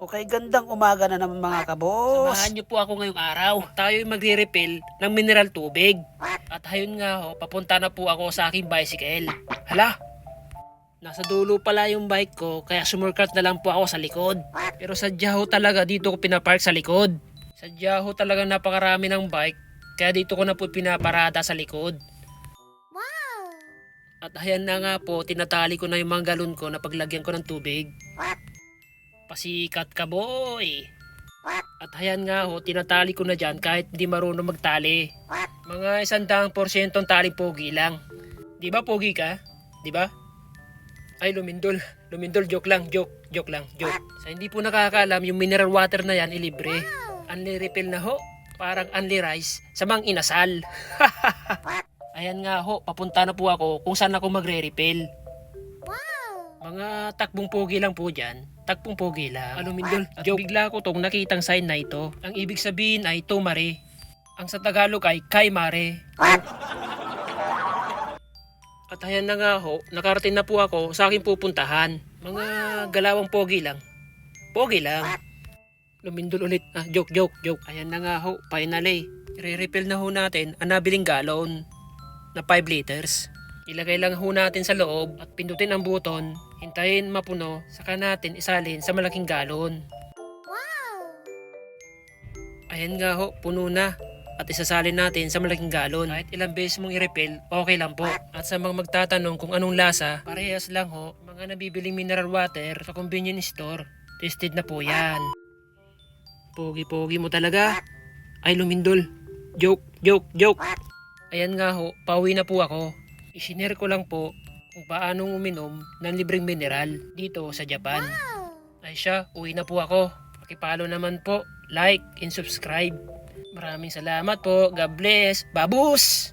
Okay, gandang umaga na naman mga kaboss. Samahan niyo po ako ngayong araw. Tayo ay magre-refill ng mineral tubig. At ayun nga ho, papunta na po ako sa aking bicycle. Hala! Nasa dulo pala yung bike ko, kaya sumurkat na lang po ako sa likod. Pero sadya ho talaga dito ko pinapark sa likod. Sadya ho talaga napakarami ng bike, kaya dito ko na po pinaparada sa likod. At ayan na nga po, tinatali ko na yung mga galon ko na paglagyan ko ng tubig. Pasikat ka boy! At ayan nga ho, tinatali ko na dyan kahit hindi marunong magtali. Mga 100% tali pogi lang. Di ba pogi ka? Di ba? Ay lumindol. Lumindol, joke lang, joke lang. Sa hindi po nakakaalam, yung mineral water na yan ilibre. Unli refill na ho. Parang unli rice sa mang inasal. Ayan nga ho, papunta na po ako kung saan ako magre-refill. Mga takbong pogi lang po dyan. Takbong pogi lang. Alumindol, joke. Bigla ko tong nakitang sign na ito. Ang ibig sabihin ay Tomare. Ang sa Tagalog ay Kay Mare. At ayan na nga ho, nakarating na po ako sa aking pupuntahan. Mga galawang pogi lang. Pogi lang. Lumindol ulit. Joke. Ayan na nga ho, finally. Re-refill na ho natin ang nabiling galon na 5 liters. Ilagay lang ho natin sa loob at pindutin ang buton, hintayin mapuno, saka natin isalin sa malaking galon. Ayan nga ho, puno na. At isasalin natin sa malaking galon. Kahit ilang beses mong i-refill, okay lang po. At sa mga magtatanong kung anong lasa, parehas lang ho. Mga nabibiling mineral water sa convenience store, tested na po yan. Pogi-pogi mo talaga. Ay lumindol. Joke. Ayan nga ho, pauwi na po ako. Isinare ko lang po kung paanong uminom ng libreng mineral dito sa Japan. Ay siya, uwi na po ako. Pakipalo naman po, like and subscribe. Maraming salamat po. God bless. Babus!